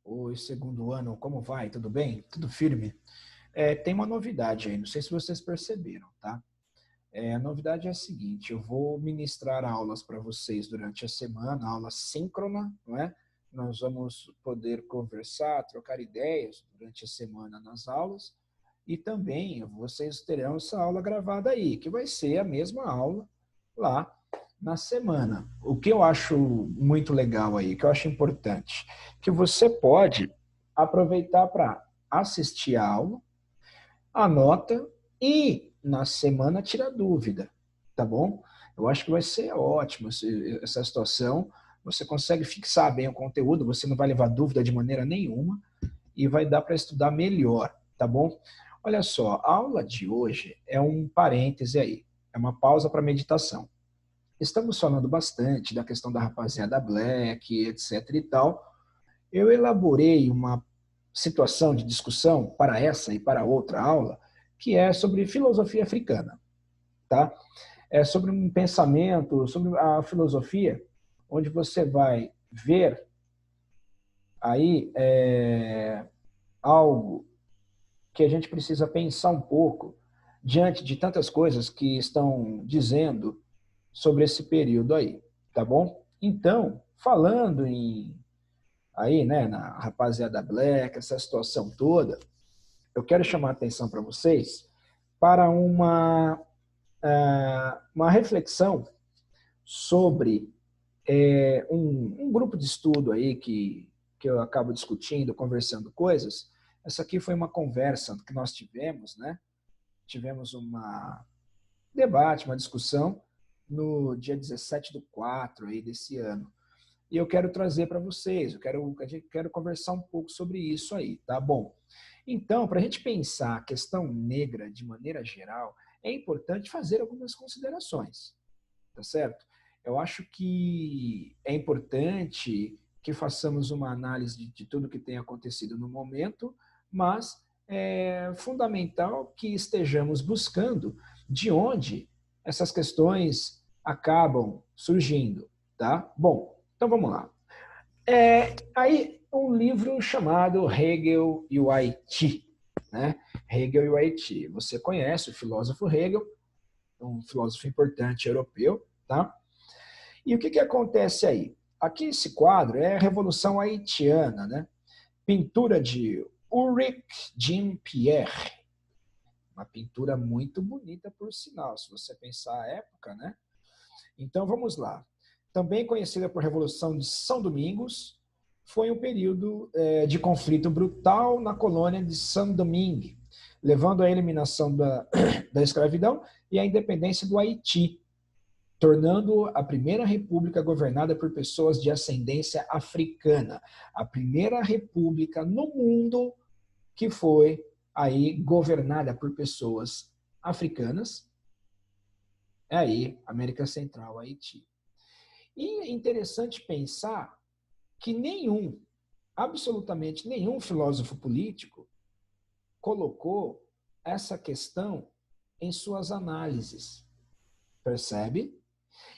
Oi, segundo ano, como vai? Tudo bem? Tudo firme? Tem uma novidade aí, não sei se vocês perceberam, tá? A novidade é a seguinte, eu vou ministrar aulas para vocês durante a semana, aula síncrona, não é? Nós vamos poder conversar, trocar ideias durante a semana nas aulas e também vocês terão essa aula gravada aí, que vai ser a mesma aula lá na semana. O que eu acho muito legal aí, que eu acho importante, que você pode aproveitar para assistir a aula, anota e na semana tira dúvida, tá bom? Eu acho que vai ser ótimo essa situação. Você consegue fixar bem o conteúdo, você não vai levar dúvida de maneira nenhuma e vai dar para estudar melhor, tá bom? Olha só, a aula de hoje é um parêntese aí, é uma pausa para meditação. Estamos falando bastante da questão da rapaziada black, etc e tal. Eu elaborei uma situação de discussão para essa e para outra aula, que é sobre filosofia africana, tá? É sobre um pensamento, sobre a filosofia, onde você vai ver aí algo que a gente precisa pensar um pouco diante de tantas coisas que estão dizendo sobre esse período aí, tá bom? Então, falando em aí, né, na rapaziada black, essa situação toda, eu quero chamar a atenção para vocês para uma reflexão sobre um grupo de estudo aí que eu acabo discutindo, conversando coisas. Essa aqui foi uma conversa que nós tivemos, né? Tivemos uma debate, uma discussão no dia 17/4 aí desse ano. E eu quero trazer para vocês, quero conversar um pouco sobre isso aí, tá bom? Então, para a gente pensar a questão negra de maneira geral, é importante fazer algumas considerações, tá certo? Eu acho que é importante que façamos uma análise de tudo que tem acontecido no momento, mas é fundamental que estejamos buscando de onde essas questões acabam surgindo, tá? Bom, então vamos lá. Aí um livro chamado Hegel e o Haiti, né? Hegel e o Haiti. Você conhece o filósofo Hegel, um filósofo importante europeu, tá? E o que acontece aí? Aqui esse quadro é a Revolução Haitiana, né? Pintura de Ulrich Jean-Pierre. Uma pintura muito bonita, por sinal, se você pensar a época, né? Então vamos lá. Também conhecida por Revolução de São Domingos, foi um período de conflito brutal na colônia de Saint-Domingue, levando à eliminação da escravidão e à independência do Haiti, tornando a primeira república governada por pessoas de ascendência africana. A primeira república no mundo que foi aí governada por pessoas africanas, é aí América Central, Haiti. E é interessante pensar que absolutamente nenhum filósofo político colocou essa questão em suas análises. Percebe?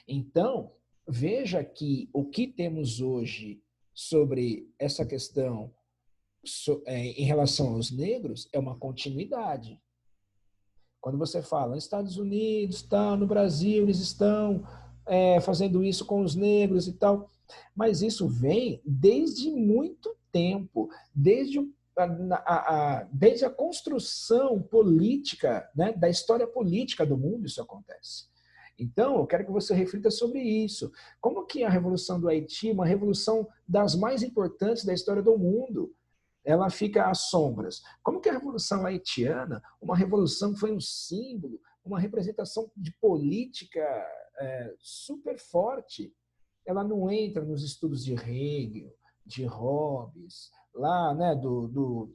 Então, veja que o que temos hoje sobre essa questão em relação aos negros é uma continuidade. Quando você fala, nos Estados Unidos, tá, no Brasil, eles estão fazendo isso com os negros e tal, mas isso vem desde muito tempo, desde a construção política, né, da história política do mundo, isso acontece. Então, eu quero que você reflita sobre isso. Como que a Revolução do Haiti, uma revolução das mais importantes da história do mundo, ela fica às sombras? Como que a Revolução Haitiana, uma revolução que foi um símbolo, uma representação de política super forte, ela não entra nos estudos de Hegel, de Hobbes, lá, né, do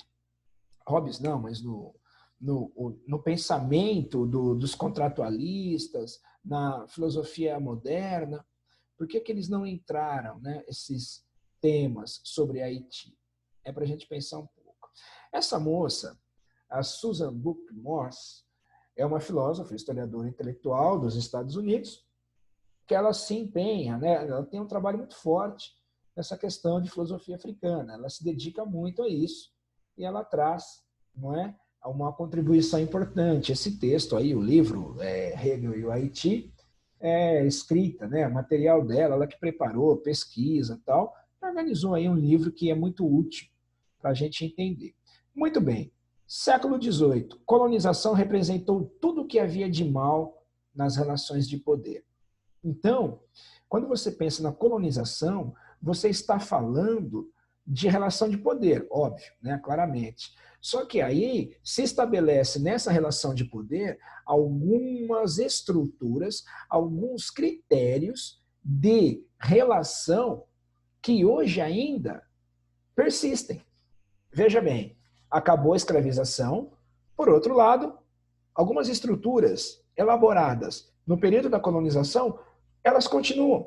Hobbes não, mas no pensamento dos contratualistas, na filosofia moderna? Por que eles não entraram, né, esses temas sobre Haiti? É para a gente pensar um pouco. Essa moça, a Susan Buck Moss, é uma filósofa, historiadora intelectual dos Estados Unidos, que ela se empenha, né, ela tem um trabalho muito forte essa questão de filosofia africana. Ela se dedica muito a isso e ela traz, não é, uma contribuição importante. Esse texto aí, o livro Hegel e o Haiti, é escrita, né, material dela, ela que preparou, pesquisa e tal, organizou aí um livro que é muito útil para a gente entender. Muito bem. Século XVIII, colonização representou tudo o que havia de mal nas relações de poder. Então, quando você pensa na colonização, você está falando de relação de poder, óbvio, né, claramente. Só que aí se estabelece nessa relação de poder algumas estruturas, alguns critérios de relação que hoje ainda persistem. Veja bem, acabou a escravização. Por outro lado, algumas estruturas elaboradas no período da colonização, elas continuam.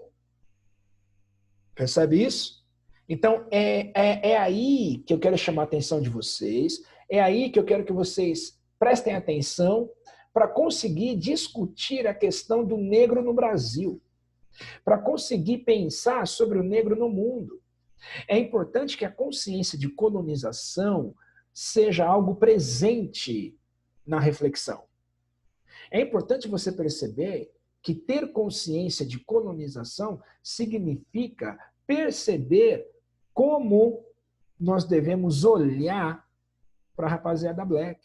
Percebe isso? Então, é aí que eu quero chamar a atenção de vocês, é aí que eu quero que vocês prestem atenção para conseguir discutir a questão do negro no Brasil, para conseguir pensar sobre o negro no mundo. É importante que a consciência de colonização seja algo presente na reflexão. É importante você perceber que ter consciência de colonização significa perceber como nós devemos olhar para a rapaziada black.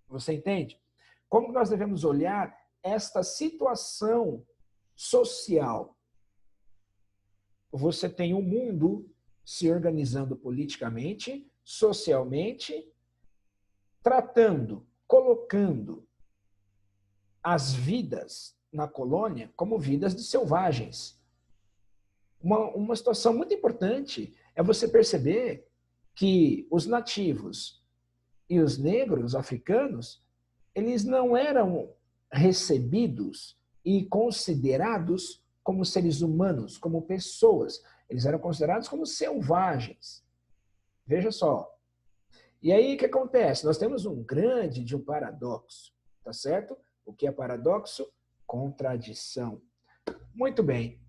Você entende? Como nós devemos olhar esta situação social. Você tem um mundo se organizando politicamente, socialmente, tratando, colocando as vidas na colônia como vidas de selvagens. Uma situação muito importante é você perceber que os nativos e os negros africanos, eles não eram recebidos e considerados como seres humanos, como pessoas. Eles eram considerados como selvagens. Veja só. E aí o que acontece? Nós temos um paradoxo, tá certo? O que é paradoxo? Contradição. Muito bem.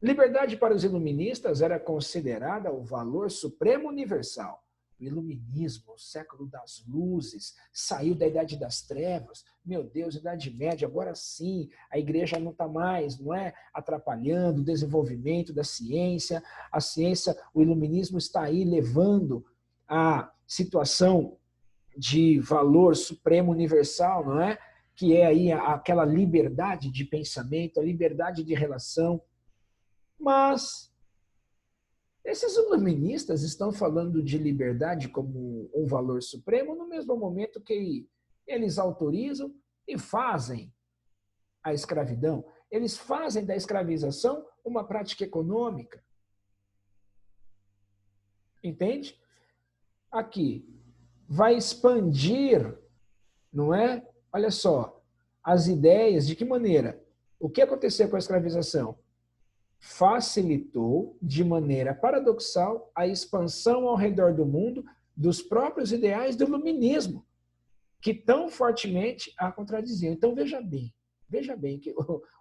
Liberdade para os iluministas era considerada o valor supremo universal. O iluminismo, o século das luzes, saiu da Idade das Trevas. Meu Deus, Idade Média, agora sim, a igreja não está mais, não é, atrapalhando o desenvolvimento da ciência. A ciência, o iluminismo está aí levando a situação de valor supremo universal, não é? Que é aí aquela liberdade de pensamento, a liberdade de relação. Mas esses iluministas estão falando de liberdade como um valor supremo no mesmo momento que eles autorizam e fazem a escravidão. Eles fazem da escravização uma prática econômica. Entende? Aqui, vai expandir, não é? Olha só, as ideias, de que maneira? O que aconteceu com a escravização? Facilitou, de maneira paradoxal, a expansão ao redor do mundo dos próprios ideais do iluminismo, que tão fortemente a contradiziam. Então, veja bem que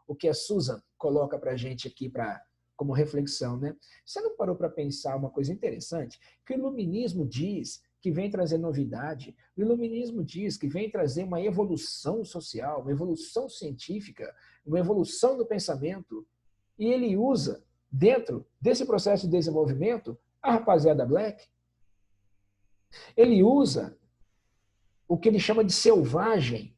o que a Susan coloca para a gente aqui como reflexão, né? Você não parou para pensar uma coisa interessante? Que o iluminismo diz que vem trazer novidade, o iluminismo diz que vem trazer uma evolução social, uma evolução científica, uma evolução do pensamento. E ele usa, dentro desse processo de desenvolvimento, a rapaziada black. Ele usa o que ele chama de selvagem,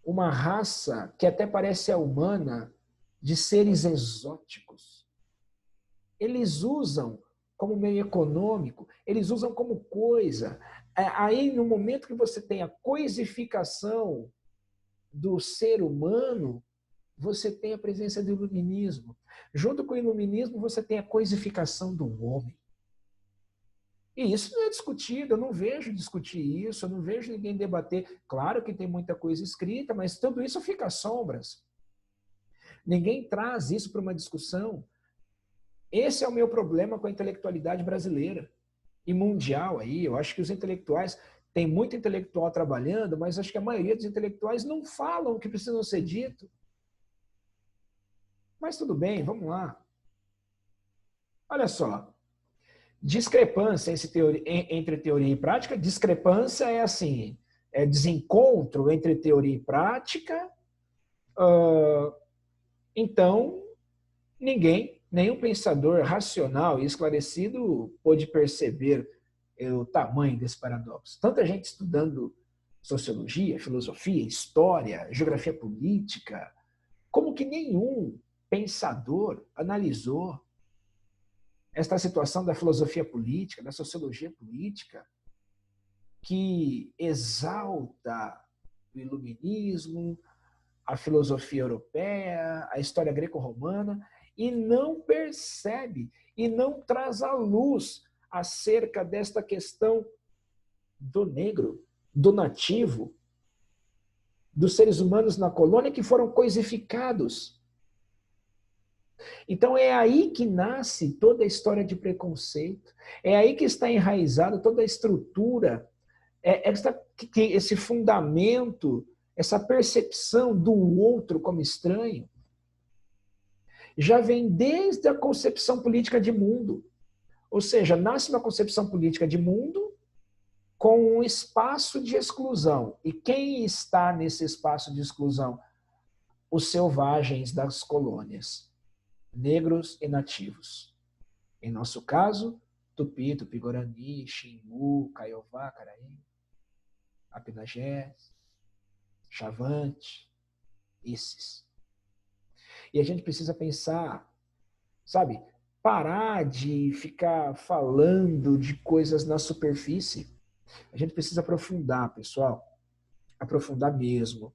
uma raça que até parece a humana, de seres exóticos. Eles usam como meio econômico, eles usam como coisa. Aí, no momento que você tem a coisificação do ser humano, você tem a presença do iluminismo. Junto com o iluminismo, você tem a coisificação do homem. E isso não é discutido, eu não vejo discutir isso, eu não vejo ninguém debater. Claro que tem muita coisa escrita, mas tudo isso fica às sombras. Ninguém traz isso para uma discussão. Esse é o meu problema com a intelectualidade brasileira e mundial aí. Eu acho que os intelectuais, tem muito intelectual trabalhando, mas acho que a maioria dos intelectuais não falam o que precisa ser dito. Mas tudo bem, vamos lá. Olha só, discrepância entre teoria e prática. Discrepância é assim, é desencontro entre teoria e prática. Então, nenhum pensador racional e esclarecido pôde perceber o tamanho desse paradoxo. Tanta gente estudando sociologia, filosofia, história, geografia política, como que nenhum pensador analisou esta situação da filosofia política, da sociologia política, que exalta o iluminismo, a filosofia europeia, a história greco-romana, e não percebe e não traz à luz acerca desta questão do negro, do nativo, dos seres humanos na colônia que foram coisificados. Então é aí que nasce toda a história de preconceito, é aí que está enraizada toda a estrutura, esse fundamento, essa percepção do outro como estranho, já vem desde a concepção política de mundo. Ou seja, nasce uma concepção política de mundo com um espaço de exclusão. E quem está nesse espaço de exclusão? Os selvagens das colônias, negros e nativos. Em nosso caso, Tupi, Tupi-Guarani, Xingu, Caiová, Caraí, Apinagés, Chavante, esses. E a gente precisa pensar, sabe, parar de ficar falando de coisas na superfície. A gente precisa aprofundar, pessoal. Aprofundar mesmo.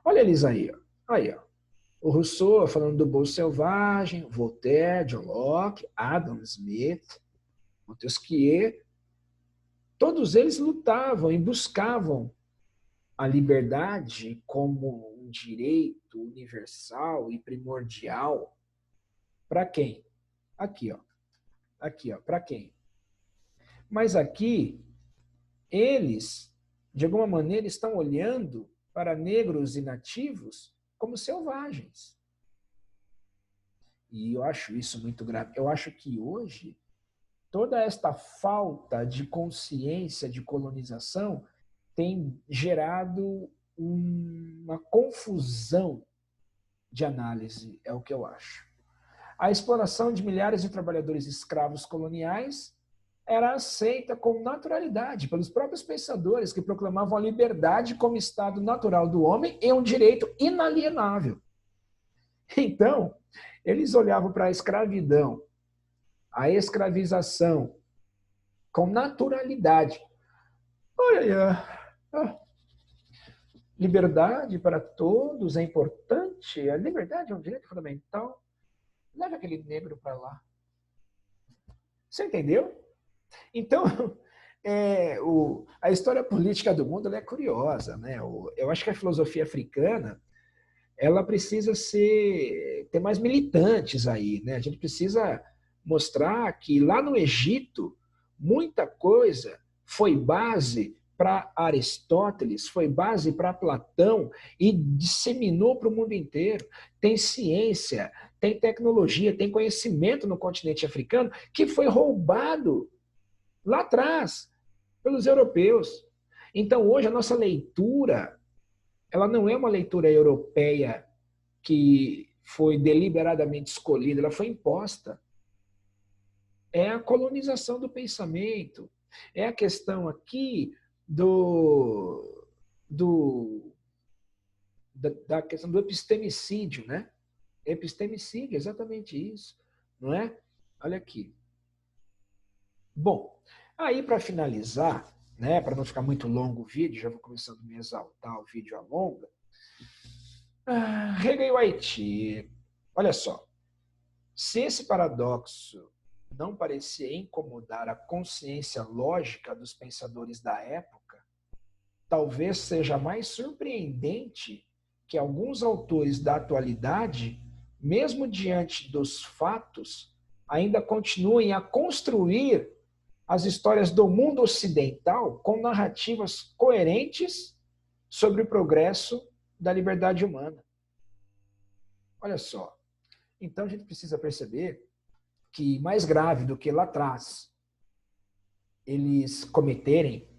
Olha eles aí, ó. Aí, ó. O Rousseau falando do bolso selvagem, Voltaire, John Locke, Adam Smith, Montesquieu. Todos eles lutavam e buscavam a liberdade como um direito universal e primordial. Para quem? Aqui, ó. Aqui, ó. Para quem? Mas aqui, eles, de alguma maneira, estão olhando para negros e nativos como selvagens. E eu acho isso muito grave. Eu acho que hoje, toda esta falta de consciência de colonização tem gerado uma confusão de análise, é o que eu acho. A exploração de milhares de trabalhadores escravos coloniais era aceita com naturalidade pelos próprios pensadores que proclamavam a liberdade como estado natural do homem e um direito inalienável. Então, eles olhavam para a escravidão, a escravização, com naturalidade. Olha, liberdade para todos é importante, a liberdade é um direito fundamental. Leva aquele negro para lá. Você entendeu? Então, a história política do mundo ela é curiosa, né? Eu acho que a filosofia africana ela precisa ter mais militantes aí, né? A gente precisa mostrar que lá no Egito muita coisa foi base para Aristóteles, foi base para Platão e disseminou para o mundo inteiro. Tem ciência, tem tecnologia, tem conhecimento no continente africano que foi roubado lá atrás pelos europeus. Então, hoje, a nossa leitura, ela não é uma leitura europeia que foi deliberadamente escolhida, ela foi imposta. É a colonização do pensamento, é a questão aqui da questão do epistemicídio, né? Epistemicídio, exatamente isso, não é? Olha aqui. Bom, aí para finalizar, né, para não ficar muito longo o vídeo, já vou começando a me exaltar, o vídeo alonga. Hegel e White, olha só, se esse paradoxo não parecia incomodar a consciência lógica dos pensadores da época, talvez seja mais surpreendente que alguns autores da atualidade, mesmo diante dos fatos, ainda continuem a construir as histórias do mundo ocidental com narrativas coerentes sobre o progresso da liberdade humana. Olha só. Então a gente precisa perceber que mais grave do que lá atrás eles cometerem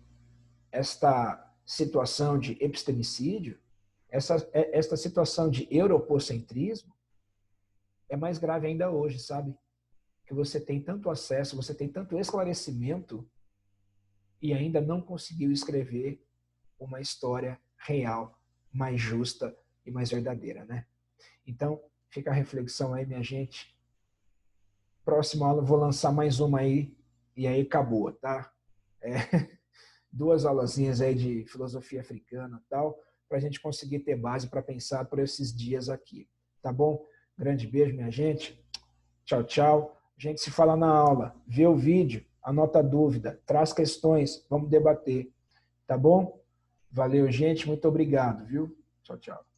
esta situação de epistemicídio, esta situação de europocentrismo, é mais grave ainda hoje, sabe? Que você tem tanto acesso, você tem tanto esclarecimento e ainda não conseguiu escrever uma história real, mais justa e mais verdadeira, né? Então, fica a reflexão aí, minha gente. Próxima aula eu vou lançar mais uma aí, e aí acabou, tá? 2 aulazinhas aí de filosofia africana e tal, para a gente conseguir ter base para pensar por esses dias aqui. Tá bom? Grande beijo, minha gente. Tchau, tchau. A gente se fala na aula. Vê o vídeo, anota a dúvida, traz questões, vamos debater. Tá bom? Valeu, gente. Muito obrigado, viu? Tchau, tchau.